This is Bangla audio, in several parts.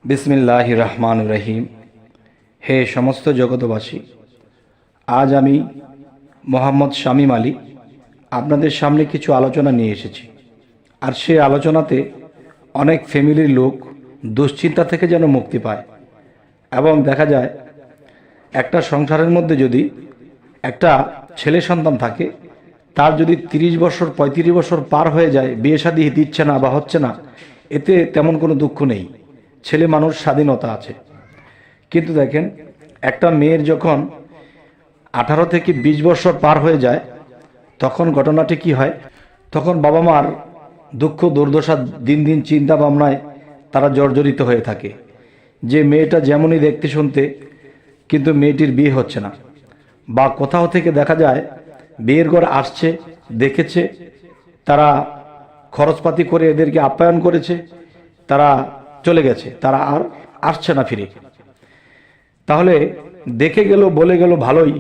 বিসমিল্লাহির রহমানির রহিম। হে সমস্ত জগতবাসী, আজ আমি মোহাম্মদ শামীম আলী আপনাদের সামনে কিছু আলোচনা নিয়ে এসেছি। আর সেই আলোচনাতে অনেক ফ্যামিলির লোক দুশ্চিন্তা থেকে যেন মুক্তি পায়। এবং দেখা যায় একটা সংসারের মধ্যে যদি একটা ছেলে সন্তান থাকে, তার যদি 30 বছর 35 বছর পার হয়ে যায়, বিয়ে শাদী দিচ্ছে না বা হচ্ছে না, এতে তেমন কোনো দুঃখ নেই, ছেলে মানুষ স্বাধীনতা আছে। কিন্তু দেখেন, একটা মেয়ের যখন 18 থেকে 20 বছর পার হয়ে যায়, তখন ঘটনাটি কি হয়? তখন বাবা মার দুঃখ দুর্দশা দিন দিন চিন্তা ভাবনায় তারা জর্জরিত হয়ে থাকে যে মেয়েটা যেমনই দেখতে শুনতে, কিন্তু মেয়েটির বিয়ে হচ্ছে না। বা কোথাও থেকে দেখা যায় বিয়ের ঘর আসছে, দেখেছে, তারা খরচপাতি করে এদেরকে আপ্যায়ন করেছে, তারা চলে গেছে, তারা আর আসছে না ফিরে। তাহলে দেখে গেল, বলে গেল ভালোই,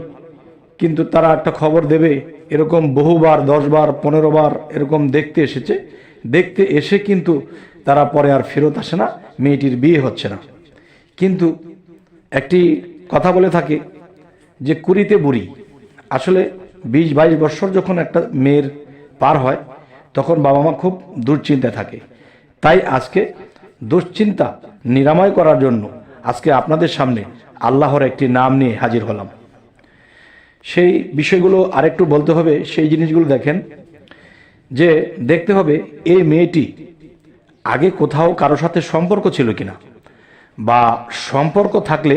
কিন্তু তারা একটা খবর দেবে এরকম বহুবার 10 বার 15 বার এরকম দেখতে এসেছে, দেখতে এসে কিন্তু তারা পরে আর ফেরত আসে না, মেয়েটির বিয়ে হচ্ছে না। কিন্তু একটি কথা বলে থাকে যে কুড়িতে বুড়ি। আসলে 20-22 বছর যখন একটা মেয়ের পার হয়, তখন বাবা মা খুব দুশ্চিন্তায় থাকে। তাই আজকে দুশ্চিন্তা নিরাময় করার জন্য আজকে আপনাদের সামনে আল্লাহর একটি নাম নিয়ে হাজির হলাম। সেই বিষয়গুলো আরেকটু বলতে হবে। সেই জিনিসগুলো দেখেন, যে দেখতে হবে এই মেয়েটি আগে কোথাও কারো সাথে সম্পর্ক ছিল কিনা, বা সম্পর্ক থাকলে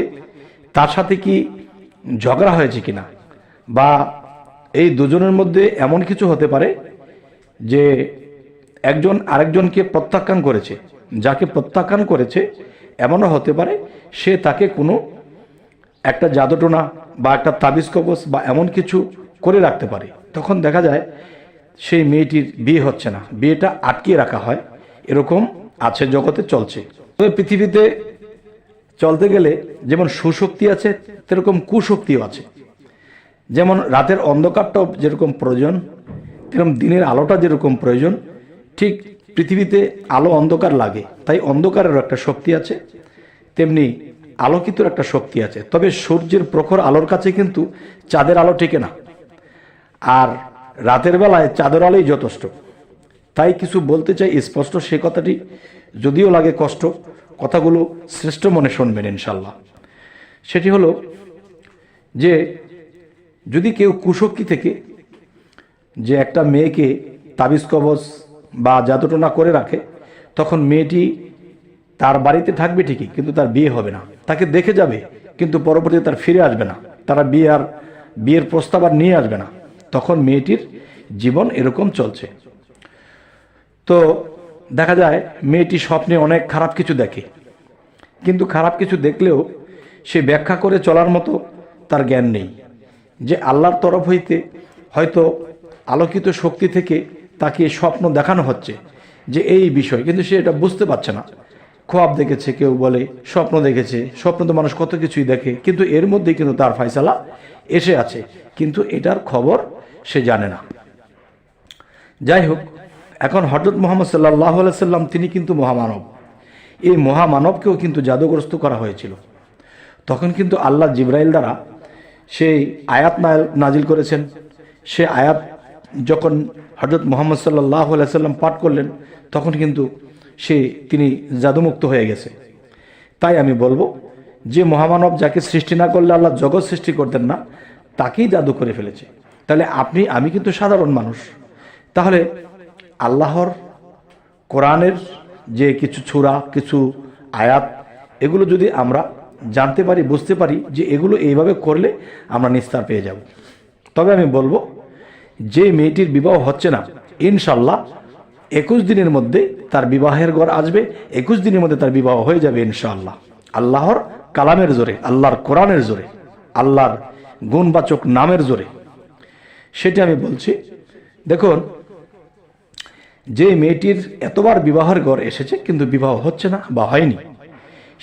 তার সাথে কি ঝগড়া হয়েছে কিনা, বা এই দুজনের মধ্যে এমন কিছু হতে পারে যে একজন আরেকজনকে প্রত্যাখ্যান করেছে। যাকে প্রত্যাখ্যান করেছে এমনও হতে পারে সে তাকে কোনো একটা জাদুটোনা বা একটা তাবিজ কবজ বা এমন কিছু করে রাখতে পারে। তখন দেখা যায় সেই মেয়েটির বিয়ে হচ্ছে না, বিয়েটা আটকিয়ে রাখা হয়। এরকম আছে, জগতে চলছে। তবে পৃথিবীতে চলতে গেলে যেমন সুশক্তি আছে, সেরকম কুশক্তিও আছে। যেমন রাতের অন্ধকারটাও যেরকম প্রয়োজন, তেরকম দিনের আলোটা যেরকম প্রয়োজন, ঠিক পৃথিবীতে আলো অন্ধকার লাগে, তাই অন্ধকারেরও একটা শক্তি আছে, তেমনি আলোকিতর একটা শক্তি আছে। তবে সূর্যের প্রখর আলোর কাছে কিন্তু চাঁদের আলো টিকে না, আর রাতের বেলায় চাঁদের আলোই যথেষ্ট। তাই কিছু বলতে চাই স্পষ্ট, সে কথাটি যদিও লাগে কষ্ট, কথাগুলো শ্রেষ্ঠ মনে শুনবেন ইনশাল্লাহ। সেটি হলো যে যদি কেউ কুশক্তি থেকে যে একটা মেয়েকে তাবিজ কবজ বা জাদুটোনা করে রাখে, তখন মেয়েটি তার বাড়িতে থাকবে ঠিকই, কিন্তু তার বিয়ে হবে না। তাকে দেখে যাবে, কিন্তু পরবর্তীতে তার ফিরে আসবে না, তারা বিয়ের প্রস্তাব আর নিয়ে আসবে না। তখন মেয়েটির জীবন এরকম চলছে। তো দেখা যায় মেয়েটি স্বপ্নে অনেক খারাপ কিছু দেখে, কিন্তু খারাপ কিছু দেখলেও সে ব্যাখ্যা করে চলার মতো তার জ্ঞান নেই, যে আল্লাহর তরফ হইতে হয়তো আলোকিত শক্তি থেকে তাকে স্বপ্ন দেখানো হচ্ছে যে এই বিষয়, কিন্তু সে এটা বুঝতে পারছে না। খোয়াব দেখেছে, কেউ বলে স্বপ্ন দেখেছে, স্বপ্ন তো মানুষ কত কিছুই দেখে, কিন্তু এর মধ্যে কিন্তু তার ফয়সালা এসে আছে, কিন্তু এটার খবর সে জানে না। যাই হোক, এখন হযরত মুহাম্মদ সাল্লাল্লাহু আলাইহি সাল্লাম তিনি কিন্তু মহামানব। এই মহামানবকেও কিন্তু জাদুগ্রস্ত করা হয়েছিল। তখন কিন্তু আল্লাহ জিবরাইল দ্বারা সেই আয়াত নাজিল করেছেন। সে আয়াত যখন হযরত মুহাম্মদ সাল্লাল্লাহু আলাইহি সাল্লাম পাঠ করলেন, তখন কিন্তু তিনি জাদুমুক্ত হয়ে গেছে। তাই আমি বলবো যে মহামানব, যাকে সৃষ্টি না করলে আল্লাহ জগৎ সৃষ্টি করতেন না, তাকেই জাদু করে ফেলেছে। তাহলে আমি কিন্তু সাধারণ মানুষ। তাহলে আল্লাহর কোরআনের যে কিছু সূরা, কিছু আয়াত, এগুলো যদি আমরা জানতে পারি, বুঝতে পারি যে এগুলো এইভাবে করলে আমরা নিস্তার পেয়ে যাব। তবে আমি বলবো যে মেয়েটির বিবাহ হচ্ছে না, ইনশাল্লাহ 21 দিনের মধ্যে তার বিবাহের ঘর আসবে, 21 দিনের মধ্যে তার বিবাহ হয়ে যাবে ইনশাআল্লাহ। আল্লাহর কালামের জোরে, আল্লাহর কোরআনের জোরে, আল্লাহর গুণবাচক নামের জোরে। সেটা আমি বলছি। দেখুন, যে মেয়েটির এতবার বিবাহের ঘর এসেছে কিন্তু বিবাহ হচ্ছে না বা হয়নি,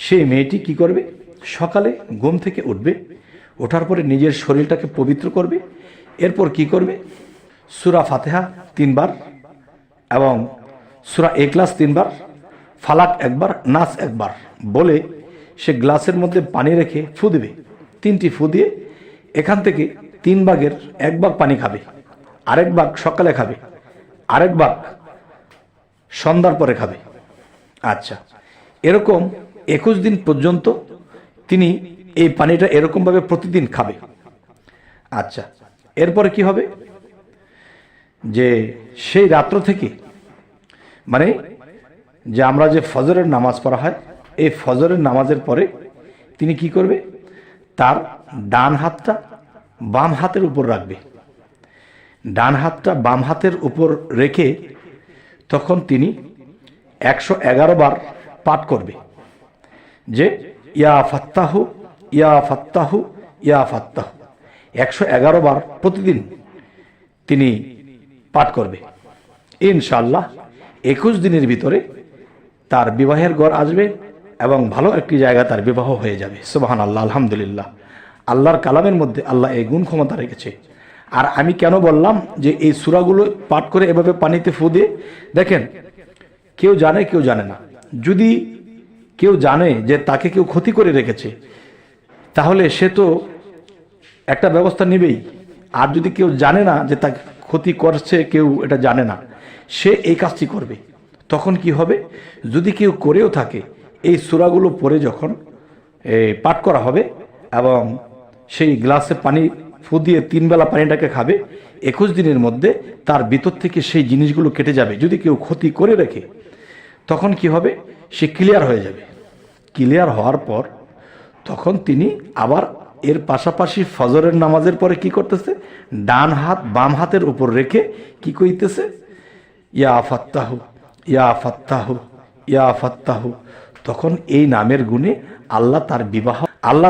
সেই মেয়েটি কি করবে? সকালে ঘুম থেকে উঠবে, ওঠার পরে নিজের শরীরটাকে পবিত্র করবে। এরপর কি করবে? সূরা ফাতিহা 3 বার এবং সূরা ইখলাস 3 বার, ফালাক 1 বার, নাস 1 বার, বলে সে গ্লাসের মধ্যে পানি রেখে ফু দেবে। 3টি ফু দিয়ে এখান থেকে 3 ভাগের 1 ভাগ পানি খাবে, আরেক ভাগ সকালে খাবে, আরেক ভাগ সন্ধ্যার পরে খাবে। আচ্ছা, এরকম 21 দিন পর্যন্ত তিনি এই পানিটা এরকমভাবে প্রতিদিন খাবে। আচ্ছা, এরপরে কি হবে, যে সেই রাত্র থেকে, মানে যে আমরা যে ফজরের নামাজ পড়া হয়, এই ফজরের নামাজের পরে তিনি কি করবে, তার ডান হাতটা বাম হাতের উপর রাখবে। ডান হাতটা বাম হাতের উপর রেখে তখন তিনি 111 বার পাঠ করবে যে ইয়া ফাত্তাহু ইয়া ফাত্তাহু ইয়া ফাত্তাহু। 111 বার প্রতিদিন তিনি পাঠ করবে। ইনশাআল্লাহ 21 দিনের ভিতরে তার বিবাহের ঘর আসবে এবং ভালো একটি জায়গা তার বিবাহ হয়ে যাবে। সুবহানাল্লাহ, আলহামদুলিল্লাহ। আল্লাহর কালামের মধ্যে আল্লাহ এই গুণ ক্ষমতা রেখেছে। আর আমি কেন বললাম যে এই সূরাগুলো পাঠ করে এভাবে পানিতে ফু দিয়ে দেখেন, কেউ জানে কেউ জানে না। যদি কেউ জানে যে তাকে কেউ ক্ষতি করে রেখেছে, তাহলে সে তো একটা ব্যবস্থা নেবেই। আর যদি কেউ জানে না যে তাকে ক্ষতি করছে, কেউ এটা জানে না, সে এই কাজটি করবে। তখন কি হবে, যদি কেউ করেও থাকে, এই সূরাগুলো পড়ে যখন পাঠ করা হবে এবং সেই গ্লাসে পানি ফু দিয়ে 3 বেলা পানিটাকে খাবে, 21 দিনের মধ্যে তার ভিতর থেকে সেই জিনিসগুলো কেটে যাবে। যদি কেউ ক্ষতি করে রেখে, তখন কি হবে, সে ক্লিয়ার হয়ে যাবে। ক্লিয়ার হওয়ার পর তখন তিনি আবার এর পাশাপাশি ফজরের নামাজের পরে কি করতেছে, ডান হাত বাম হাতের উপর রেখে কি কইতেছে, ইয়া ফাত্তাহু ইয়া ফাত্তাহু ইয়া ফাত্তাহু। তখন এই নামের গুণে আল্লাহ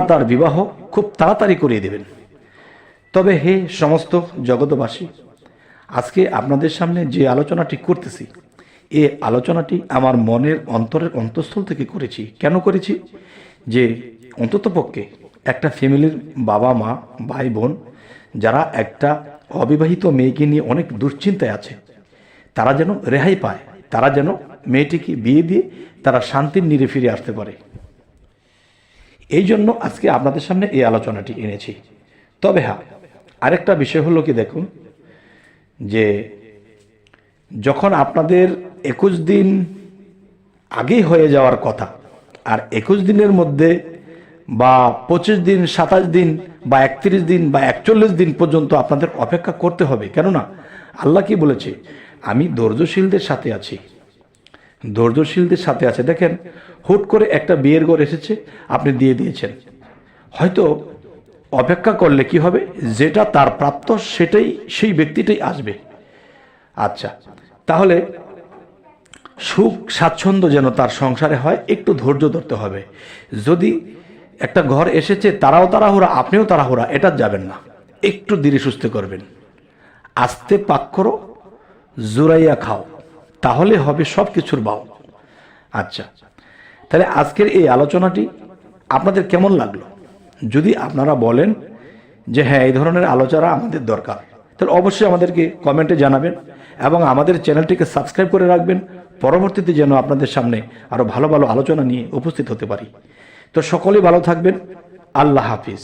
তার বিবাহ খুব তাড়াতাড়ি করিয়ে দেবেন। তবে হে সমস্ত জগতবাসী, আজকে আপনাদের সামনে যে আলোচনাটি করতেছি, এই আলোচনাটি আমার মনের অন্তরের অন্তঃস্থল থেকে করেছি। কেন করেছি, যে অন্ততপক্ষে একটা ফ্যামিলির বাবা মা ভাই বোন যারা একটা অবিবাহিত মেয়েকে নিয়ে অনেক দুশ্চিন্তায় আছে, তারা যেন রেহাই পায়, তারা যেন মেয়েটিকে বিয়ে দিয়ে তারা শান্তির নীড়ে ফিরে আসতে পারে। এই জন্য আজকে আপনাদের সামনে এই আলোচনাটি এনেছি। তবে হ্যাঁ, আরেকটা বিষয় হলো কি, দেখুন যে যখন আপনাদের 21 দিন আগেই হয়ে যাওয়ার কথা, আর 21 দিনের মধ্যে বা 25 দিন 27 দিন বা 31 দিন বা 41 দিন পর্যন্ত আপনাদের অপেক্ষা করতে হবে। কেননা আল্লাহ কি বলেছে, আমি ধৈর্যশীলদের সাথে আছি, ধৈর্যশীলদের সাথে আছে। দেখেন, হুট করে একটা বিয়ের ঘর এসেছে, আপনি দিয়ে দিয়েছেন। হয়তো অপেক্ষা করলে কি হবে, যেটা তার প্রাপ্ত সেটাই সেই ব্যক্তিটাই আসবে। আচ্ছা, তাহলে সুখ স্বাচ্ছন্দ্য যেন তার সংসারে হয়, একটু ধৈর্য ধরতে হবে। যদি একটা ঘর এসেছে, তারাও তাড়াহুড়া আপনিও তাড়াহুড়া, এটা যাবেন না, একটু ধীরে সুস্থে করবেন। আস্তে পাক করো, জুরাইয়া খাও, তাহলে হবে সব কিছুর বাও। আচ্ছা, তাহলে আজকের এই আলোচনাটি আপনাদের কেমন লাগলো? যদি আপনারা বলেন যে হ্যাঁ, এই ধরনের আলোচনা আমাদের দরকার, তাহলে অবশ্যই আমাদেরকে কমেন্টে জানাবেন এবং আমাদের চ্যানেলটিকে সাবস্ক্রাইব করে রাখবেন, পরবর্তীতে যেন আপনাদের সামনে আরও ভালো ভালো আলোচনা নিয়ে উপস্থিত হতে পারি। তো সকলেই ভালো থাকবেন। আল্লাহ হাফিজ।